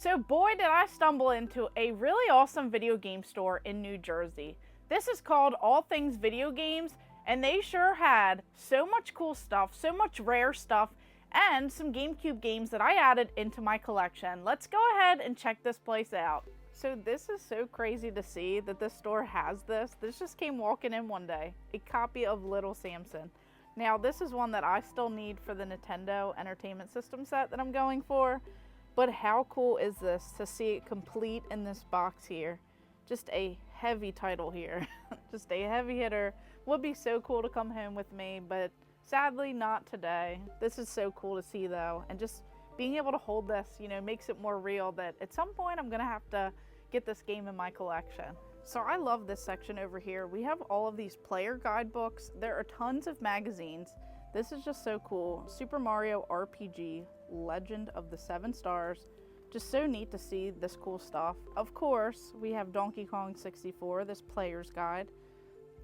So boy did I stumble into a really awesome video game store in New Jersey. This is called All Things Video Games, and they sure had so much cool stuff, so much rare stuff, and some GameCube games that I added into my collection. Let's go ahead and check this place out. So this is so crazy to see that this store has this. This just came walking in one day. A copy of Little Samson. Now this is one that I still need for the Nintendo Entertainment System set that I'm going for. But how cool is this to see it complete in this box here? Just a heavy title here. Just a heavy hitter. Would be so cool to come home with me, but sadly not today. This is so cool to see though. And just being able to hold this, you know, makes it more real that at some point I'm gonna have to get this game in my collection. So I love this section over here. We have all of these player guidebooks. There are tons of magazines. This is just so cool. Super Mario RPG, Legend of the Seven Stars. Just so neat to see this cool stuff. Of course, we have Donkey Kong 64, this player's guide.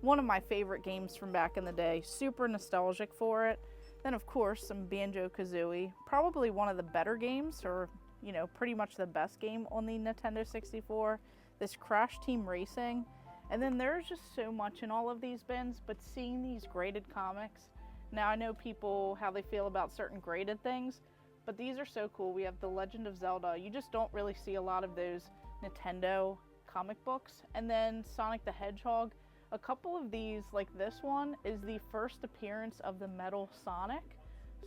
One of my favorite games from back in the day. Super nostalgic for it. Then of course, some Banjo-Kazooie. Probably one of the better games, or you know, pretty much the best game on the Nintendo 64. This Crash Team Racing. And then there's just so much in all of these bins, but seeing these graded comics. Now I know people, how they feel about certain graded things, but these are so cool. We have the Legend of Zelda. You just don't really see a lot of those Nintendo comic books. And then Sonic the Hedgehog. A couple of these, like this one, is the first appearance of the Metal Sonic.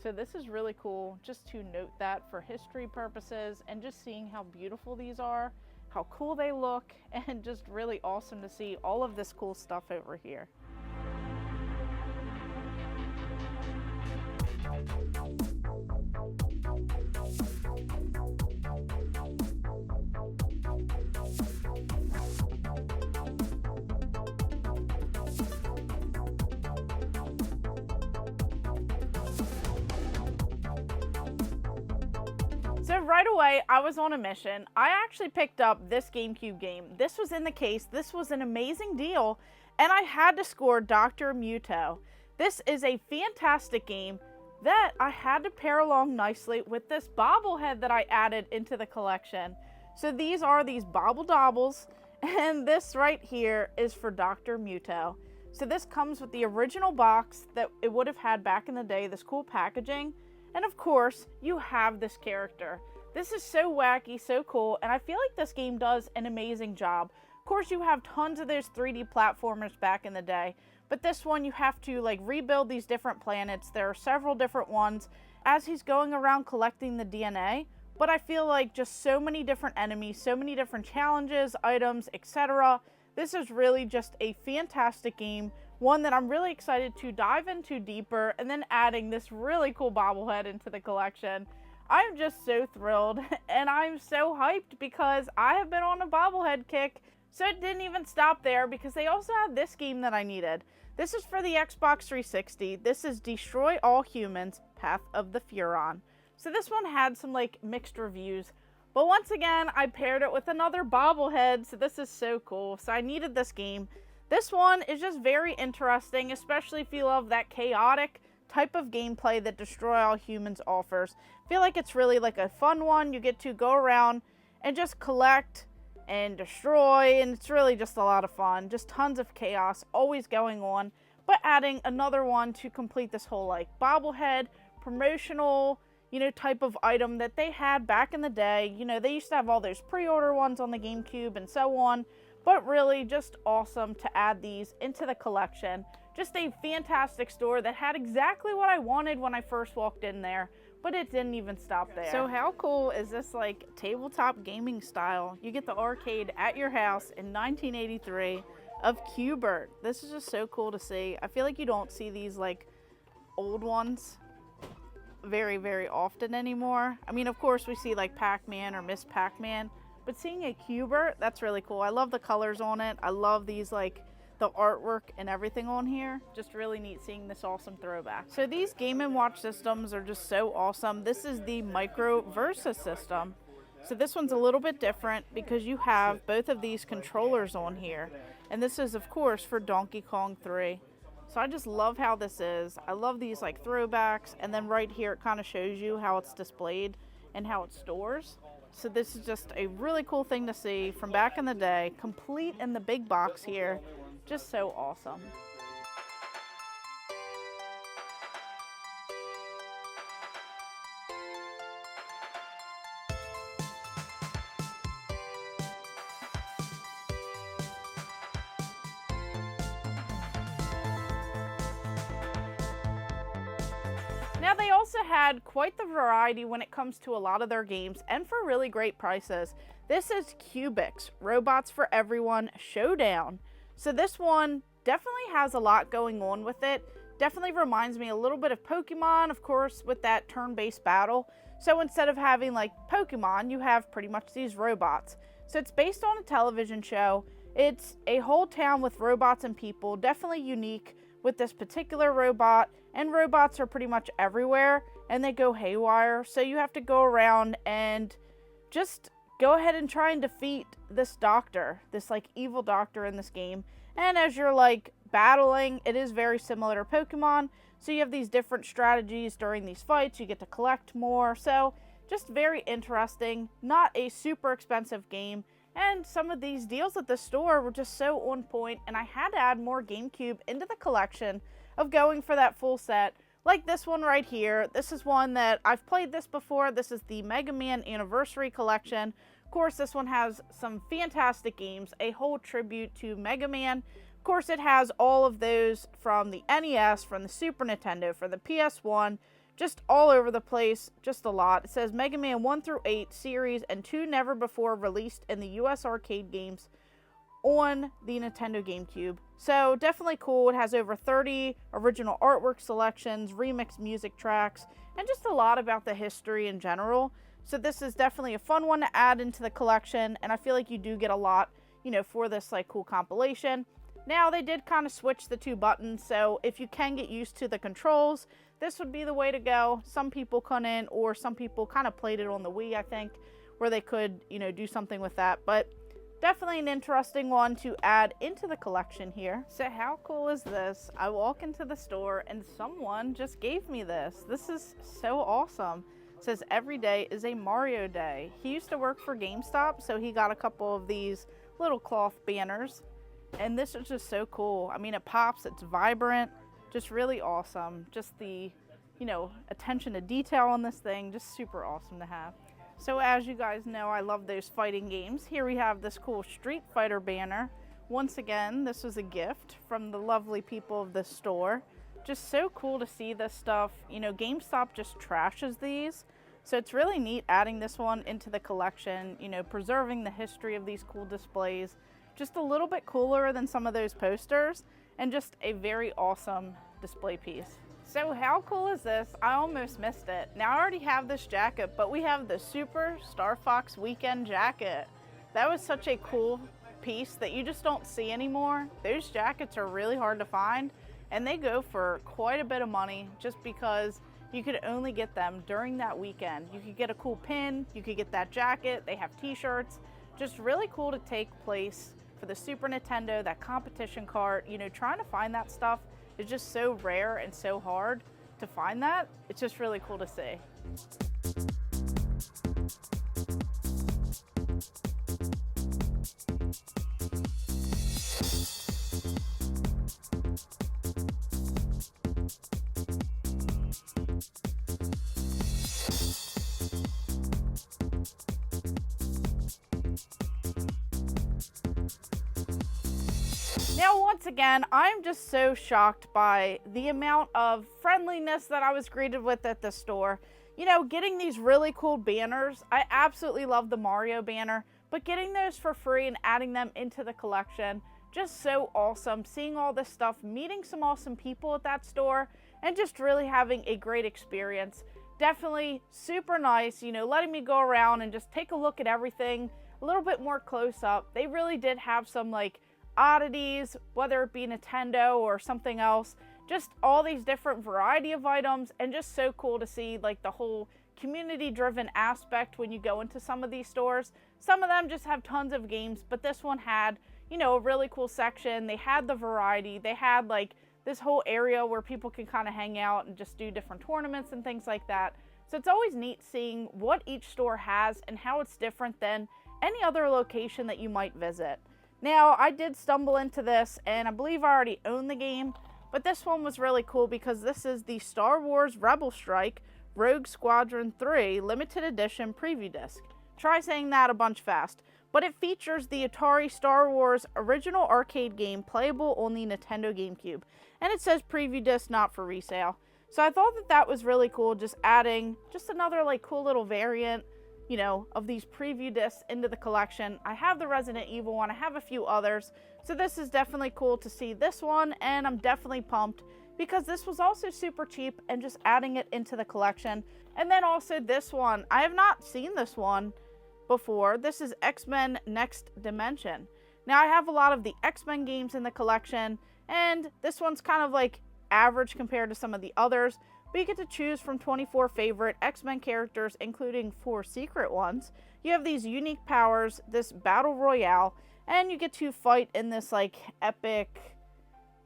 So this is really cool, just to note that for history purposes, and just seeing how beautiful these are, how cool they look, and just really awesome to see all of this cool stuff over here. So right away, I was on a mission. I actually picked up this GameCube game. This was in the case. This was an amazing deal, and I had to score Dr. Muto. This is a fantastic game that I had to pair along nicely with this bobblehead that I added into the collection. So these are these Bobble Dobbles, and this right here is for Dr. Muto. So this comes with the original box that it would have had back in the day, this cool packaging. And of course, you have this character. This is so wacky, so cool, and I feel like this game does an amazing job. Of course, you have tons of those 3D platformers back in the day, but this one you have to like rebuild these different planets. There are several different ones as he's going around collecting the DNA, but I feel like just so many different enemies, so many different challenges, items, etc. This is really just a fantastic game. One that I'm really excited to dive into deeper, and then adding this really cool bobblehead into the collection. I'm just so thrilled, and I'm so hyped because I have been on a bobblehead kick. So it didn't even stop there, because they also had this game that I needed. This is for the Xbox 360. This is Destroy All Humans, Path of the Furon. So this one had some like mixed reviews. But once again, I paired it with another bobblehead, so this is so cool. So I needed this game. This one is just very interesting, especially if you love that chaotic type of gameplay that Destroy All Humans offers. I feel like it's really like a fun one. You get to go around and just collect and destroy, and it's really just a lot of fun. Just tons of chaos always going on, but adding another one to complete this whole like bobblehead, promotional, you know, type of item that they had back in the day. You know, they used to have all those pre-order ones on the GameCube and so on. But really just awesome to add these into the collection. Just a fantastic store that had exactly what I wanted when I first walked in there, but it didn't even stop there. So how cool is this like tabletop gaming style? You get the arcade at your house in 1983 of Q*bert. This is just so cool to see. I feel like you don't see these like old ones very, very often anymore. I mean, of course we see like Pac-Man or Miss Pac-Man, but seeing a Q*bert, that's really cool. I love the colors on it. I love these like the artwork and everything on here. Just really neat seeing this awesome throwback. So these Game & Watch systems are just so awesome. This is the Micro Versa system. So this one's a little bit different because you have both of these controllers on here. And this is of course for Donkey Kong 3. So I just love how this is. I love these like throwbacks, and then right here it kind of shows you how it's displayed and how it stores. So this is just a really cool thing to see from back in the day, complete in the big box here. Just so awesome. Now they also had quite the variety when it comes to a lot of their games, and for really great prices. This is Cubics, Robots for Everyone Showdown. So this one definitely has a lot going on with it. Definitely reminds me a little bit of Pokemon, of course, with that turn-based battle. So instead of having like Pokemon, you have pretty much these robots. So it's based on a television show. It's a whole town with robots and people, definitely unique with this particular robot, and robots are pretty much everywhere and they go haywire, so you have to go around and just go ahead and try and defeat this doctor, this like evil doctor in this game. And as you're like battling, it is very similar to Pokemon, so you have these different strategies during these fights, you get to collect more, so just very interesting. Not a super expensive game, and some of these deals at the store were just so on point, and I had to add more GameCube into the collection of going for that full set. Like this one right here. This is one that I've played this before. This is the Mega Man Anniversary Collection. Of course, this one has some fantastic games, a whole tribute to Mega Man. Of course, it has all of those from the NES, from the Super Nintendo, for the PS1, just all over the place, just a lot. It says Mega Man 1 through 8 series and 2 never before released in the US arcade games on the Nintendo GameCube. So definitely cool. It has over 30 original artwork selections, remixed music tracks, and just a lot about the history in general. So this is definitely a fun one to add into the collection, and I feel like you do get a lot, you know, for this like cool compilation. Now they did kind of switch the two buttons, so if you can get used to the controls, this would be the way to go. Some people couldn't, or some people kind of played it on the Wii, I think, where they could, you know, do something with that. But definitely an interesting one to add into the collection here. So how cool is this? I walk into the store and someone just gave me this. This is so awesome. It says every day is a Mario day. He used to work for GameStop, so he got a couple of these little cloth banners. And this is just so cool. I mean, it pops, it's vibrant, just really awesome. Just the, you know, attention to detail on this thing, just super awesome to have. So as you guys know, I love those fighting games. Here we have this cool Street Fighter banner. Once again, this was a gift from the lovely people of this store. Just so cool to see this stuff. You know, GameStop just trashes these. So it's really neat adding this one into the collection, you know, preserving the history of these cool displays. Just a little bit cooler than some of those posters, and just a very awesome display piece. So how cool is this? I almost missed it. Now I already have this jacket, but we have the Super Star Fox Weekend jacket. That was such a cool piece that you just don't see anymore. Those jackets are really hard to find, and they go for quite a bit of money just because you could only get them during that weekend. You could get a cool pin, you could get that jacket, they have t-shirts. Just really cool to take place for the Super Nintendo, that competition cart. You know, trying to find that stuff is just so rare and so hard to find that. It's just really cool to see. Now, once again, I'm just so shocked by the amount of friendliness that I was greeted with at the store. You know, getting these really cool banners. I absolutely love the Mario banner, but getting those for free and adding them into the collection, just so awesome. Seeing all this stuff, meeting some awesome people at that store, and just really having a great experience. Definitely super nice, you know, letting me go around and just take a look at everything a little bit more close up. They really did have some like oddities, whether it be Nintendo or something else, just all these different variety of items, and just so cool to see like the whole community driven aspect when you go into some of these stores. Some of them just have tons of games, but this one had, you know, a really cool section. They had the variety. They had like this whole area where people can kind of hang out and just do different tournaments and things like that. So it's always neat seeing what each store has and how it's different than any other location that you might visit. Now, I did stumble into this, and I believe I already own the game, but this one was really cool because this is the Star Wars Rebel Strike Rogue Squadron 3 Limited Edition Preview Disc. Try saying that a bunch fast. But it features the Atari Star Wars original arcade game playable on the Nintendo GameCube. And it says Preview Disc, not for resale. So I thought that that was really cool, just adding just another like cool little variant, you know, of these preview discs into the collection. I have the Resident Evil one, I have a few others. So this is definitely cool to see this one, and I'm definitely pumped because this was also super cheap and just adding it into the collection. And then also this one, I have not seen this one before. This is X-Men Next Dimension. Now I have a lot of the X-Men games in the collection, and this one's kind of like average compared to some of the others, but you get to choose from 24 favorite X-Men characters, including 4 secret ones. You have these unique powers, this battle royale, and you get to fight in this like epic,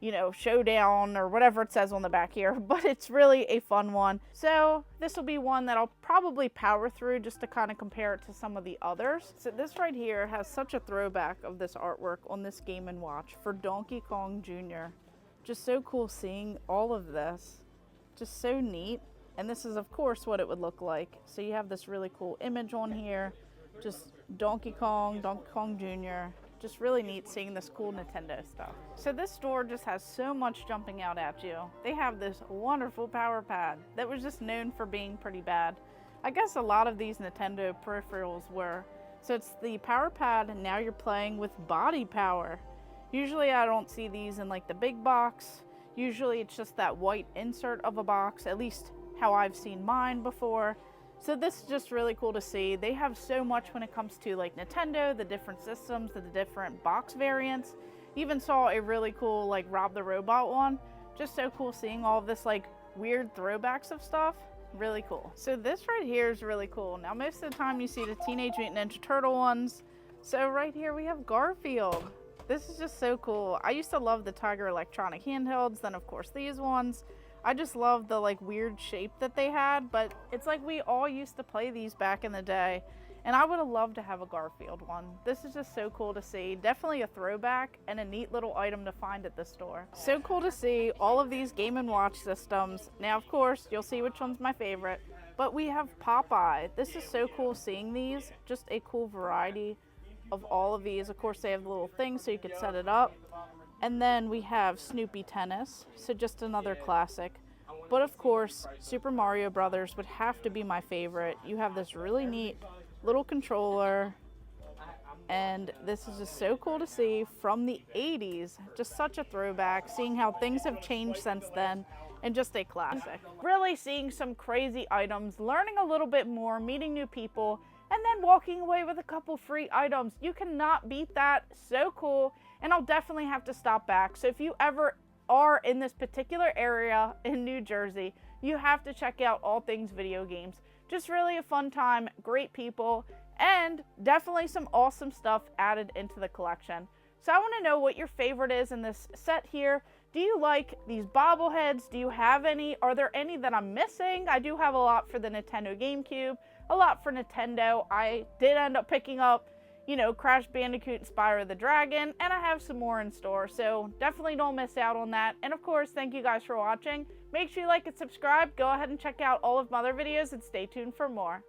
you know, showdown or whatever it says on the back here, but it's really a fun one. So this will be one that I'll probably power through just to kind of compare it to some of the others. So this right here has such a throwback of this artwork on this Game & Watch for Donkey Kong Jr. Just so cool seeing all of this. Just so neat. And this is of course what it would look like. So you have this really cool image on here. Just Donkey Kong Jr. Just really neat seeing this cool Nintendo stuff. So this store just has so much jumping out at you. They have this wonderful power pad that was just known for being pretty bad. I guess a lot of these Nintendo peripherals were. So it's the power pad, and now you're playing with body power. Usually I don't see these in like the big box. Usually it's just that white insert of a box, at least how I've seen mine before. So this is just really cool to see. They have so much when it comes to like Nintendo, the different systems, the different box variants. Even saw a really cool like Rob the Robot one. Just so cool seeing all of this like weird throwbacks of stuff. Really cool. So this right here is really cool. Now most of the time you see the Teenage Mutant Ninja Turtle ones. So right here we have Garfield. This is just so cool. I used to love the Tiger Electronic handhelds, then of course these ones. I just love the like weird shape that they had, but it's like we all used to play these back in the day, and I would have loved to have a Garfield one. This is just so cool to see. Definitely a throwback and a neat little item to find at the store. So cool to see all of these Game & Watch systems. Now of course you'll see which one's my favorite, but we have Popeye. This is so cool seeing these. Just a cool variety of all of these. Of course they have the little things so you could set it up. And then we have Snoopy Tennis, so just another classic. But of course, Super Mario Brothers would have to be my favorite. You have this really neat little controller, and this is just so cool to see from the 80s. Just such a throwback, seeing how things have changed since then, and just a classic. Really seeing some crazy items, learning a little bit more, meeting new people, and then walking away with a couple free items. You cannot beat that. So cool. And I'll definitely have to stop back. So if you ever are in this particular area in New Jersey, you have to check out All Things Video Games. Just really a fun time, great people, and definitely some awesome stuff added into the collection. So I want to know what your favorite is in this set here. Do you like these bobbleheads? Do you have any? Are there any that I'm missing? I do have a lot for the Nintendo GameCube, a lot for Nintendo. I did end up picking up, you know, Crash Bandicoot and Spyro the Dragon, and I have some more in store, so definitely don't miss out on that. And of course, thank you guys for watching. Make sure you like and subscribe. Go ahead and check out all of my other videos and stay tuned for more.